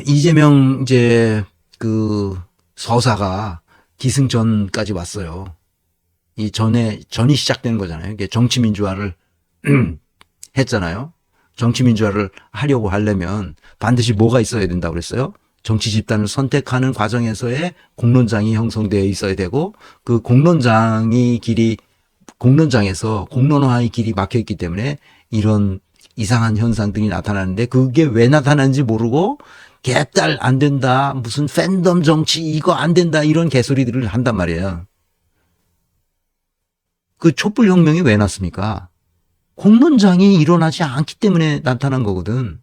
이재명 이제 그 서사가 기승전까지 왔어요. 전이 시작되는 거잖아요. 이게 정치민주화를 했잖아요. 정치민주화를 하려고 하려면 반드시 뭐가 있어야 된다고 그랬어요? 정치 집단을 선택하는 과정에서의 공론장이 형성되어 있어야 되고, 그 공론장에서 공론화의 길이 막혀 있기 때문에 이런 이상한 현상들이 나타나는데, 그게 왜 나타나는지 모르고 개딸 안 된다, 무슨 팬덤 정치 이거 안 된다, 이런 개소리들을 한단 말이에요. 그 촛불혁명이 왜 났습니까? 공론장이 일어나지 않기 때문에 나타난 거거든.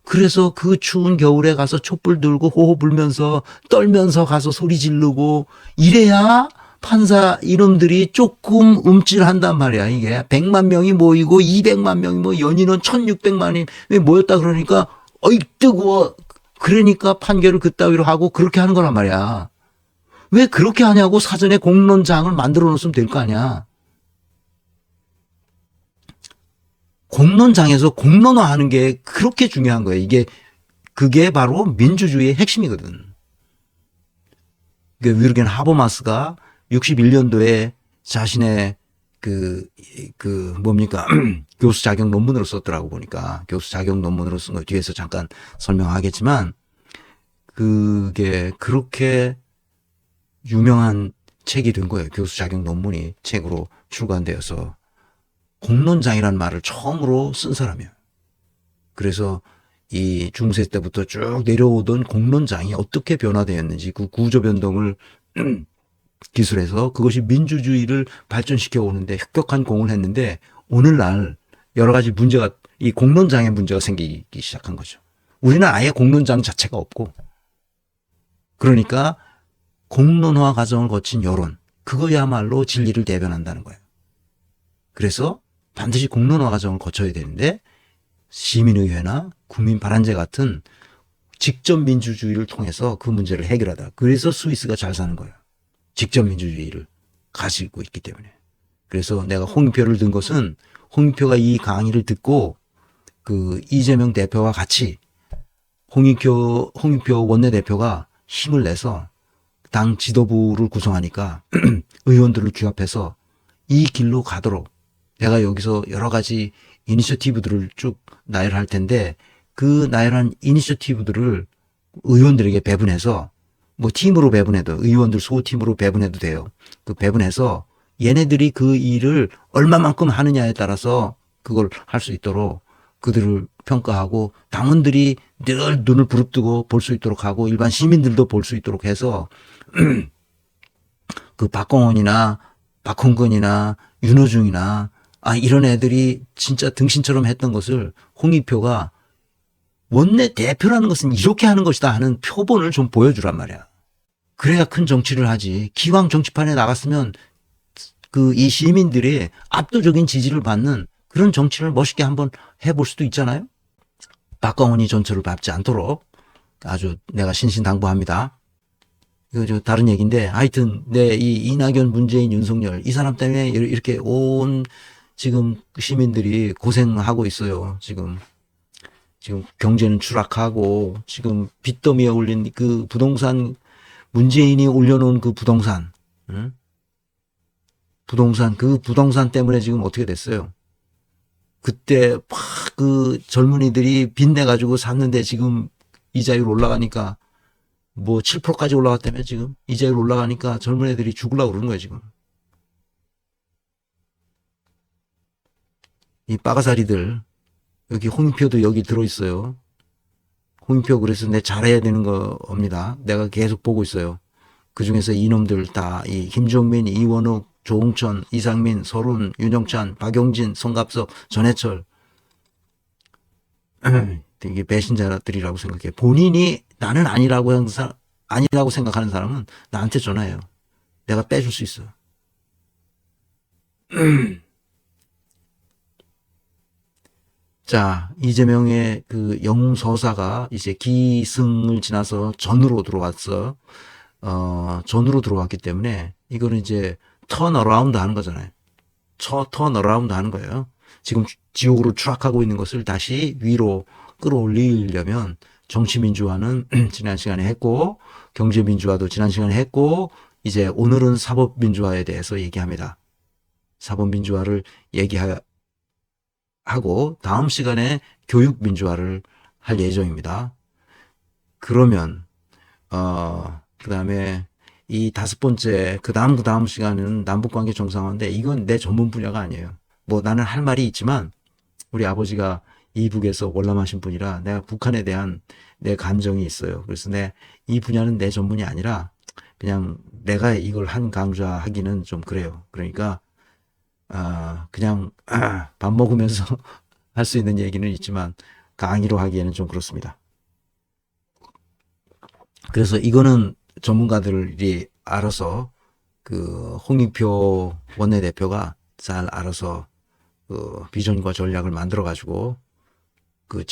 그래서 그 추운 겨울에 가서 촛불 들고 호호 불면서 떨면서 가서 소리 지르고 이래야 판사 이놈들이 조금 움찔한단 말이야. 이게 100만 명이 모이고 200만 명이 뭐 연인원 1600만이 모였다 그러니까 어이 뜨거워. 그러니까 판결을 그따위로 하고 그렇게 하는 거란 말이야. 왜 그렇게 하냐고. 사전에 공론장을 만들어 놓으면 될 거 아니야. 공론장에서 공론화하는 게 그렇게 중요한 거예요. 그게 바로 민주주의의 핵심이거든. 위르겐 하버마스가 61년도에 자신의 뭡니까 교수 자격 논문으로 썼더라고. 보니까 교수 자격 논문으로 쓴 거 뒤에서 잠깐 설명하겠지만, 그게 그렇게 유명한 책이 된 거예요. 교수 자격 논문이 책으로 출간되어서. 공론장이라는 말을 처음으로 쓴 사람이에요. 그래서 이 중세 때부터 쭉 내려오던 공론장이 어떻게 변화되었는지, 그 구조 변동을 기술해서 그것이 민주주의를 발전시켜 오는데 혁혁한 공을 했는데, 오늘날 여러 가지 문제가, 이 공론장의 문제가 생기기 시작한 거죠. 우리는 아예 공론장 자체가 없고, 그러니까 공론화 과정을 거친 여론, 그거야말로 진리를 대변한다는 거예요. 그래서 반드시 공론화 과정을 거쳐야 되는데, 시민의회나 국민발안제 같은 직접 민주주의를 통해서 그 문제를 해결하다. 그래서 스위스가 잘 사는 거예요. 직접 민주주의를 가지고 있기 때문에. 그래서 내가 홍익표를 든 것은, 홍익표가 이 강의를 듣고 그 이재명 대표와 같이 홍익표 원내대표가 힘을 내서 당 지도부를 구성하니까 의원들을 규합해서 이 길로 가도록, 내가 여기서 여러 가지 이니셔티브들을 쭉 나열할 텐데, 그 나열한 이니셔티브들을 의원들에게 배분해서, 뭐 팀으로 배분해도, 의원들 소팀으로 배분해도 돼요. 그 배분해서 얘네들이 그 일을 얼마만큼 하느냐에 따라서 그걸 할 수 있도록 그들을 평가하고, 당원들이 늘 눈을 부릅뜨고 볼 수 있도록 하고, 일반 시민들도 볼 수 있도록 해서 그 박공원이나 박홍근이나 윤호중이나 이런 애들이 진짜 등신처럼 했던 것을 홍익표가, 원내 대표라는 것은 이렇게 하는 것이다 하는 표본을 좀 보여주란 말이야. 그래야 큰 정치를 하지. 기왕 정치판에 나갔으면 이 시민들의 압도적인 지지를 받는 그런 정치를 멋있게 한번 해볼 수도 있잖아요. 박광훈이 전철을 밟지 않도록 아주 내가 신신당부합니다. 이거 다른 얘기인데, 하여튼 이 이낙연, 문재인, 윤석열, 이 사람 때문에 이렇게 온 지금 시민들이 고생하고 있어요. 지금 경제는 추락하고, 지금 빚더미에 올린 그 부동산, 문재인이 올려놓은 그 부동산, 그 부동산 때문에 지금 어떻게 됐어요? 그때 막 그 젊은이들이 빚내가지고 샀는데 지금 이자율 올라가니까, 뭐 7%까지 올라갔다며. 지금 이자율 올라가니까 젊은 애들이 죽으려고 그러는 거예요. 지금 이 빠가사리들, 여기 홍익표도 여기 들어있어요. 홍익표 그래서 내 잘해야 되는 겁니다. 내가 계속 보고 있어요. 그중에서 이놈들 다, 이 김종민, 이원욱, 조홍천, 이상민, 서른, 윤영찬, 박용진, 성갑석, 전해철, 이게 배신자들이라고 생각해. 본인이 나는 아니라고 생각하는 사람은 나한테 전화해요. 내가 빼줄 수 있어. 자, 이재명의 그 영웅서사가 이제 기승을 지나서 전으로 들어왔어. 전으로 들어왔기 때문에 이거는 이제 턴어라운드 하는 거잖아요. 턴어라운드 하는 거예요. 지금 지옥으로 추락하고 있는 것을 다시 위로 끌어올리려면 정치민주화는 지난 시간에 했고, 경제민주화도 지난 시간에 했고, 이제 오늘은 사법민주화에 대해서 얘기합니다. 사법민주화를 얘기하고, 다음 시간에 교육민주화를 할 예정입니다. 그러면, 그 다음에 이 다섯 번째, 그 다음 시간은 남북관계 정상화인데, 이건 내 전문 분야가 아니에요. 뭐 나는 할 말이 있지만, 우리 아버지가 이북에서 월남하신 분이라 내가 북한에 대한 내 감정이 있어요. 그래서 이 분야는 내 전문이 아니라 그냥 내가 이걸 한 강좌하기는 좀 그래요. 그러니까 그냥 밥 먹으면서 할 수 있는 얘기는 있지만 강의로 하기에는 좀 그렇습니다. 그래서 이거는 전문가들이 알아서 그 홍익표 원내대표가 잘 알아서 그 비전과 전략을 만들어 가지고 그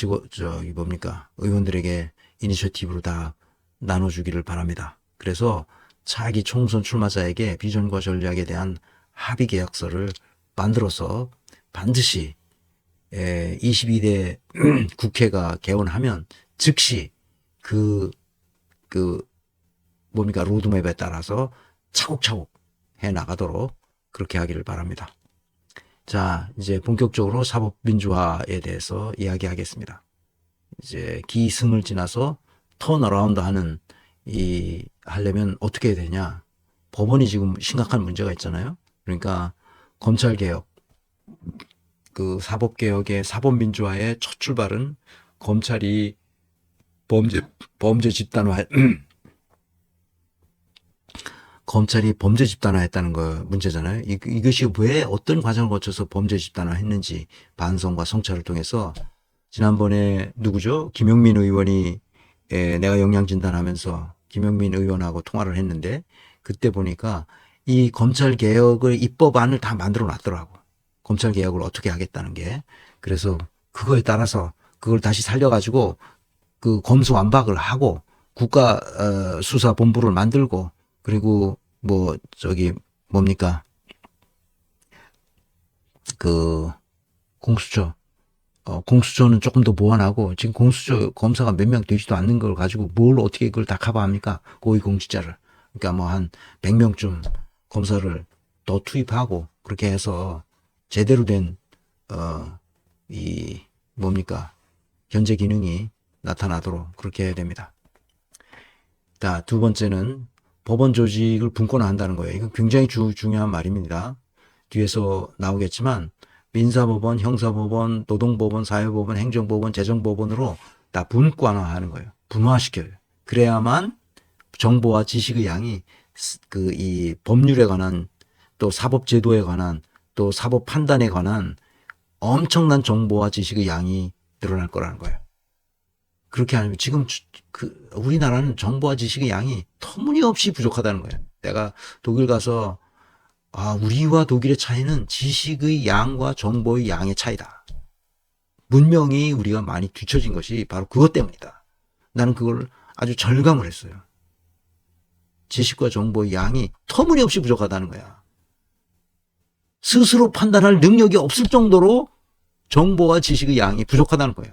의원들에게 이니셔티브로 다 나눠주기를 바랍니다. 그래서 차기 총선 출마자에게 비전과 전략에 대한 합의 계약서를 만들어서 반드시 22대 국회가 개원하면 즉시 로드맵에 따라서 차곡차곡 해 나가도록 그렇게 하기를 바랍니다. 자, 이제 본격적으로 사법민주화에 대해서 이야기하겠습니다. 이제 기승을 지나서 턴어라운드 하려면 어떻게 해야 되냐. 법원이 지금 심각한 문제가 있잖아요. 그러니까 검찰개혁, 그 사법개혁의 사법민주화의 첫 출발은 검찰이 범죄 집단화했다는 거 문제잖아요. 이것이 왜 어떤 과정을 거쳐서 범죄 집단화했는지 반성과 성찰을 통해서 지난번에 누구죠? 김용민 의원이 내가 영양 진단하면서 김용민 의원하고 통화를 했는데 그때 보니까 이 검찰 개혁의 입법안을 다 만들어 놨더라고. 검찰 개혁을 어떻게 하겠다는 게. 그래서 그거에 따라서 그걸 다시 살려가지고 그 검수완박을 하고 국가 수사본부를 만들고 그리고 공수처는 조금 더 보완하고 지금 공수처 검사가 몇 명 되지도 않는 걸 가지고 뭘 어떻게 그걸 다 커버합니까? 고위공직자를. 그러니까 뭐 한 100명쯤 검사를 더 투입하고 그렇게 해서 제대로 된 현재 기능이 나타나도록 그렇게 해야 됩니다. 자, 두 번째는 법원 조직을 분권화한다는 거예요. 이건 굉장히 중요한 말입니다. 뒤에서 나오겠지만 민사법원, 형사법원, 노동법원, 사회법원, 행정법원, 재정법원으로 다 분권화하는 거예요. 분화시켜요. 그래야만 정보와 지식의 양이 이 법률에 관한 또 사법제도에 관한 또 사법 판단에 관한 엄청난 정보와 지식의 양이 늘어날 거라는 거예요. 그렇게 하면 지금 우리나라는 정보와 지식의 양이 터무니없이 부족하다는 거예요. 내가 독일 가서 우리와 독일의 차이는 지식의 양과 정보의 양의 차이다. 문명이 우리가 많이 뒤처진 것이 바로 그것 때문이다. 나는 그걸 아주 절감을 했어요. 지식과 정보의 양이 터무니없이 부족하다는 거야. 스스로 판단할 능력이 없을 정도로 정보와 지식의 양이 부족하다는 거야.